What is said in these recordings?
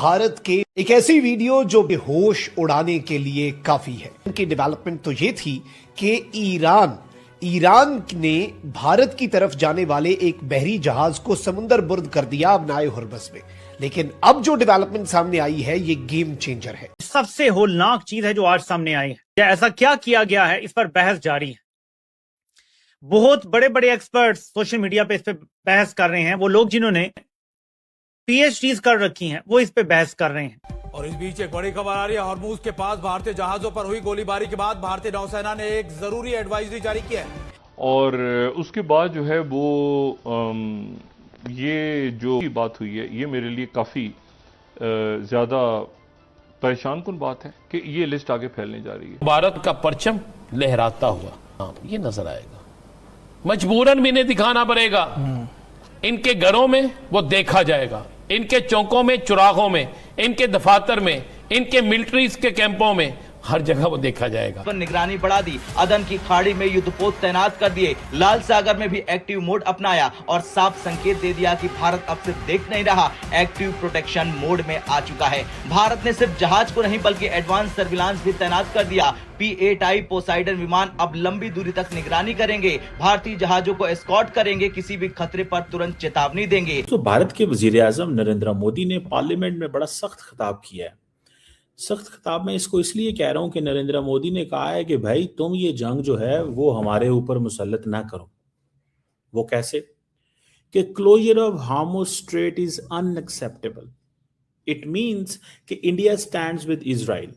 भारत के एक ऐसी वीडियो जो बेहोश उड़ाने के लिए काफी है। उनकी डेवलपमेंट तो ये थी कि ईरान ने भारत की तरफ जाने वाले एक बहरी जहाज को समुद्र बुर्द कर दिया अपनाए हुरबस में। लेकिन अब जो डेवलपमेंट सामने आई है ये गेम चेंजर है। सबसे होलनाक चीज है जो आज सामने आई है। ऐसा क्या किया गया है, इस पर बहस जारी है। बहुत बड़े बड़े एक्सपर्ट्स सोशल मीडिया पे इस पे बहस कर रहे हैं। वो लोग जिन्होंने पीएचडीज कर रखी हैं वो इस पे बहस कर रहे हैं। और इस बीच एक बड़ी खबर आ रही है। हॉर्मुज के पास भारतीय जहाजों पर हुई गोलीबारी के बाद भारतीय नौसेना ने एक जरूरी एडवाइजरी जारी की है। और उसके बाद जो है वो ये जो बात हुई है ये मेरे लिए काफ़ी ज़्यादा परेशान कुन बात है कि ये लिस्ट आगे फैलने जा रही है। भारत का परचम लहराता हुआ ये नजर आएगा। मजबूरन भी इन्हें दिखाना पड़ेगा। इनके घरों में वो देखा जाएगा, इनके चौकों में, चुराहों में, इनके दफातर में, इनके मिलिट्रीज के कैंपों में, हर जगह वो देखा जाएगा। पर निगरानी बढ़ा दी, अदन की खाड़ी में युद्धपोत तैनात कर दिए, लाल सागर में भी एक्टिव मोड अपनाया और साफ संकेत दे दिया कि भारत अब सिर्फ देख नहीं रहा, एक्टिव प्रोटेक्शन मोड में आ चुका है। भारत ने सिर्फ जहाज को नहीं बल्कि एडवांस सर्विलांस भी तैनात कर दिया। P-8I पोसाइडन विमान अब लंबी दूरी तक निगरानी करेंगे, भारतीय जहाजों को एस्कॉर्ट करेंगे, किसी भी खतरे पर तुरंत चेतावनी देंगे। तो भारत के वजीर-ए-आज़म नरेंद्र मोदी ने पार्लियामेंट में बड़ा सख्त खिताब किया है। सख्त खिताब में इसको इसलिए कह रहा हूं कि नरेंद्र मोदी ने कहा है कि भाई तुम ये जंग जो है वो हमारे ऊपर मुसल्लत ना करो। वो कैसे? कि closure of Hormuz strait is unacceptable. It means कि इंडिया स्टैंड्स विद इजराइल।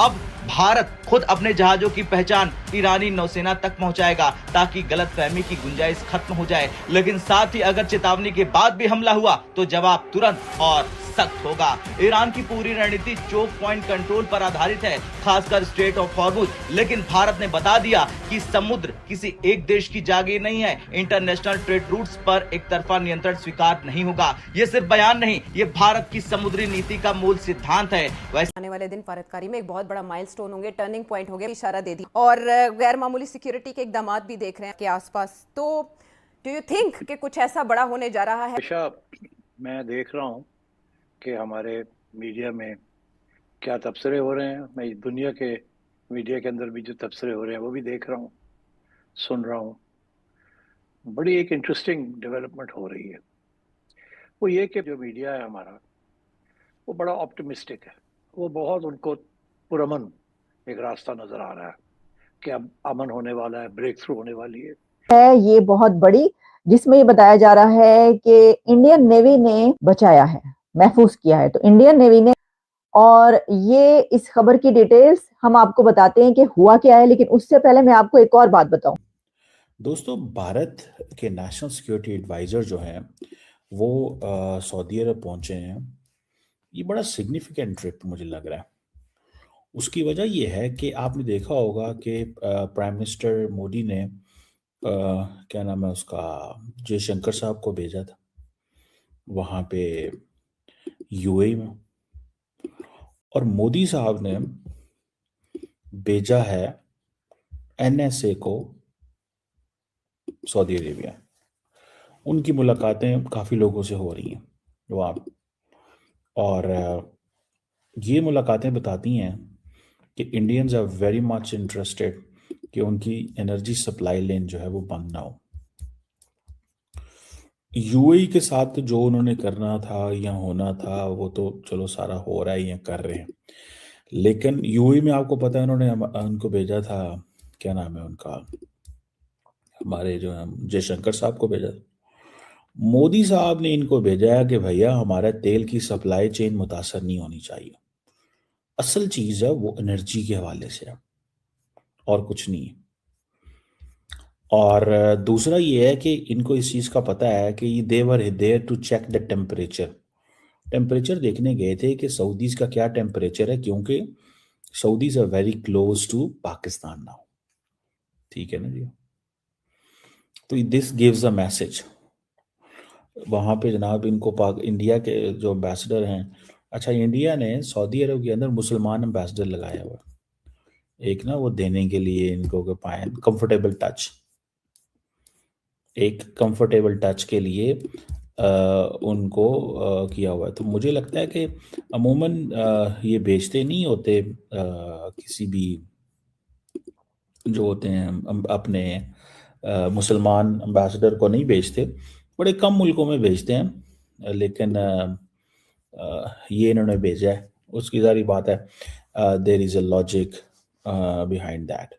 अब भारत खुद अपने जहाजों की पहचान ईरानी नौसेना तक पहुंचाएगा ताकि गलतफहमी की गुंजाइश खत्म हो जाए। लेकिन साथ ही अगर चेतावनी के बाद भी हमला हुआ तो जवाब तुरंत और सख्त होगा। ईरान की पूरी रणनीति चोक पॉइंट कंट्रोल पर आधारित है, खासकर स्ट्रेट ऑफ हॉर्मुज। लेकिन भारत ने बता दिया कि समुद्र किसी एक देश की जागीर नहीं है। इंटरनेशनल ट्रेड रूट्स पर एक तरफा नियंत्रण स्वीकार नहीं होगा। ये सिर्फ बयान नहीं, ये भारत की समुद्री नीति का मूल सिद्धांत है। वैसे आने वाले दिन फारतकारी में एक बहुत बड़ा माइलस्टोन होंगे, टर्निंग पॉइंट होंगे, इशारा दे दी। और गैर मामूली सिक्योरिटी के इकदाम भी देख रहे हैं के आसपास। तो डू यू थिंक कि कुछ ऐसा बड़ा होने जा रहा है? मैं देख रहा हूँ कि हमारे मीडिया में क्या तबसरे हो रहे हैं। मैं दुनिया के मीडिया के अंदर भी जो तबसरे हो रहे हैं वो भी देख रहा हूँ, सुन रहा हूँ। बड़ी एक इंटरेस्टिंग डेवलपमेंट हो रही है। वो ये कि जो मीडिया है हमारा वो बड़ा ऑप्टिमिस्टिक है। वो बहुत उनको पुरअमन एक रास्ता नजर आ रहा है कि अब अमन होने वाला है, ब्रेक थ्रू होने वाली है। ये बहुत बड़ी, जिसमें ये बताया जा रहा है कि इंडियन नेवी ने बचाया है, महफूज किया है। तो इंडियन नेवी ने, और ये इस खबर की डिटेल्स हम आपको बताते हैं कि हुआ क्या है। लेकिन उससे पहले मैं आपको एक और बात बताऊं। दोस्तों, भारत के नेशनल सिक्योरिटी एडवाइजर जो हैं वो सऊदी अरब पहुंचे हैं। ये बड़ा सिग्निफिकेंट ट्रिप मुझे लग रहा है। उसकी वजह ये है कि आपने देखा होगा कि प्राइम मिनिस्टर मोदी ने क्या नाम है उसका, जयशंकर साहब को भेजा था वहाँ पे यूएई में, और मोदी साहब ने भेजा है एनएसए को सऊदी अरेबिया। उनकी मुलाकातें काफ़ी लोगों से हो रही हैं वहाँ, और ये मुलाकातें बताती हैं कि Indians are very much interested कि उनकी एनर्जी सप्लाई लेन जो है वो बंद ना हो। यूएई के साथ जो उन्होंने करना था या होना था वो तो चलो सारा हो रहा है या कर रहे हैं। लेकिन यूएई में आपको पता है उन्होंने उनको भेजा था, क्या नाम है उनका, हमारे जो है जयशंकर साहब को भेजा था। मोदी साहब ने इनको भेजा है कि भैया हमारा तेल की सप्लाई चेन मुतासर नहीं होनी चाहिए। असल चीज है वो एनर्जी के हवाले से है और कुछ नहीं है। और दूसरा ये है कि इनको इस चीज़ का पता है कि ये देवर there to check the temperature देखने गए थे कि सऊदीज का क्या टेम्परेचर है, क्योंकि Saudis are very close to Pakistan now. ठीक है ना जी। तो दिस गिव्स अ मैसेज। वहाँ पे जनाब इनको इंडिया के जो एम्बेसडर हैं, अच्छा इंडिया ने सऊदी अरब के अंदर मुसलमान एम्बेसडर लगाया हुआ एक ना, वो देने के लिए इनको के पाए कंफर्टेबल टच, एक कंफर्टेबल टच के लिए उनको किया हुआ है। तो मुझे लगता है कि अमूमन ये बेचते नहीं होते किसी भी जो होते हैं अपने मुसलमान अम्बेसडर को नहीं बेचते, बड़े कम मुल्कों में बेचते हैं, लेकिन ये इन्होंने भेजा है, उसकी सारी बात है। There is a logic behind that.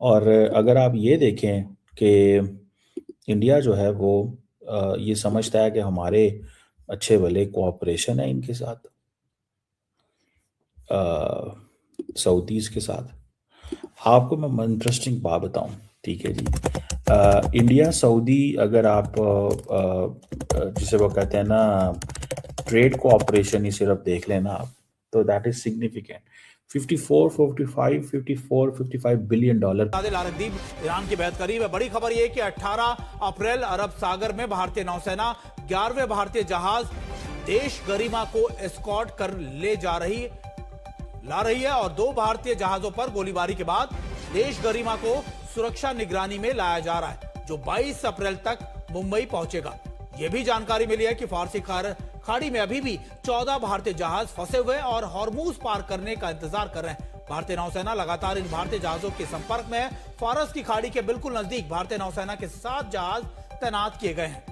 और अगर आप ये देखें कि इंडिया जो है वो ये समझता है कि हमारे अच्छे भले कोऑपरेशन है इनके साथ, सऊदीज़ के साथ। आपको मैं इंटरेस्टिंग बात बताऊं, ठीक है जी। इंडिया सऊदी, अगर आप जिसे वो कहते हैं ना ट्रेड कोऑपरेशन ही सिर्फ देख लेना आप, तो that is significant. 55 billion dollar. लारकदीप ईरान की बेहद करीब है। बड़ी खबर यह कि 18 अप्रैल अरब सागर में भारतीय नौसेना 11वें भारतीय जहाज देश गरिमा को एस्कॉर्ट कर ला रही है और 2 भारतीय जहाजों पर गोलीबारी के बाद देश गरिमा को सुरक्षा निगरानी में लाया जा रहा है, जो 22 अप्रैल तक मुंबई पहुंचेगा। यह भी जानकारी मिली है कि फारसी खाड़ी में अभी भी 14 भारतीय जहाज फंसे हुए और हॉर्मूज पार करने का इंतजार कर रहे हैं। भारतीय नौसेना लगातार इन भारतीय जहाजों के संपर्क में है। फारस की खाड़ी के बिल्कुल नजदीक भारतीय नौसेना के 7 जहाज तैनात किए गए हैं।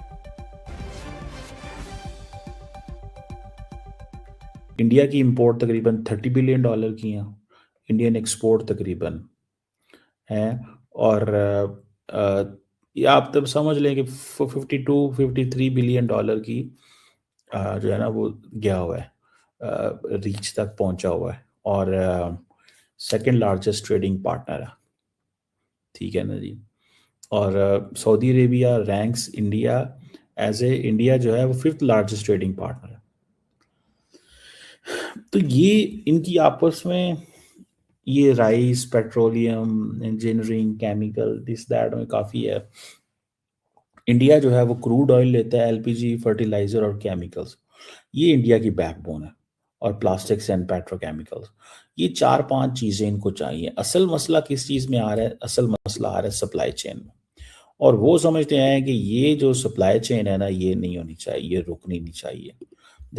इंडिया की इंपोर्ट तकरीबन 30 बिलियन डॉलर की है, इंडियन एक्सपोर्ट तकरीबन है, और ये आप तब समझ लें कि 52-53 बिलियन डॉलर की जो है ना वो गया हुआ है, रीच तक पहुंचा हुआ है, और सेकंड लार्जेस्ट ट्रेडिंग पार्टनर है, ठीक है ना जी। और Saudi Arabia ranks India as a India जो है वो 5th लार्जेस्ट ट्रेडिंग पार्टनर है। तो ये इनकी आपस में ये rice, petroleum, engineering, chemical, this that में काफ़ी है। इंडिया जो है वो क्रूड ऑयल लेता है, एलपीजी, फर्टिलाइजर और केमिकल्स, ये इंडिया की बैकबोन है, और प्लास्टिक्स एंड पेट्रोकेमिकल्स, ये 4-5 चीज़ें इनको चाहिए। असल मसला किस चीज़ में आ रहा है? असल मसला आ रहा है सप्लाई चेन में, और वो समझते हैं कि ये जो सप्लाई चेन है ना, ये नहीं होनी चाहिए, ये रुकनी नहीं चाहिए।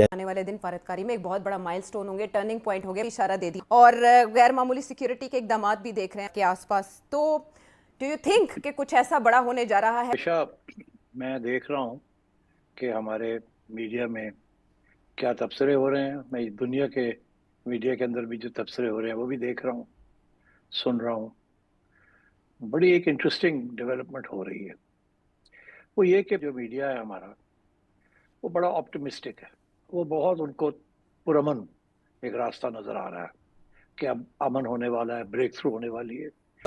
आने वाले दिन फारतकारी में एक बहुत बड़ा माइलस्टोन होंगे, टर्निंग पॉइंट होंगे, इशारा दे दी, और गैर मामूली सिक्योरिटी के इकदाम भी देख रहे हैं के आसपास। तो डू यू थिंक कि कुछ ऐसा बड़ा होने जा रहा है? हमेशा मैं देख रहा हूँ कि हमारे मीडिया में क्या तबसरे हो रहे हैं। मैं दुनिया के मीडिया के अंदर भी जो तबसरे हो रहे हैं वो भी देख रहा हूँ, सुन रहा हूँ। बड़ी एक इंटरेस्टिंग डेवलपमेंट हो रही है। वो ये कि जो मीडिया है हमारा, वो बड़ा ऑप्टिमिस्टिक है। वो बहुत, उनको पुरअमन एक रास्ता नजर आ रहा है कि अब अमन होने वाला है, ब्रेक थ्रू होने वाली है।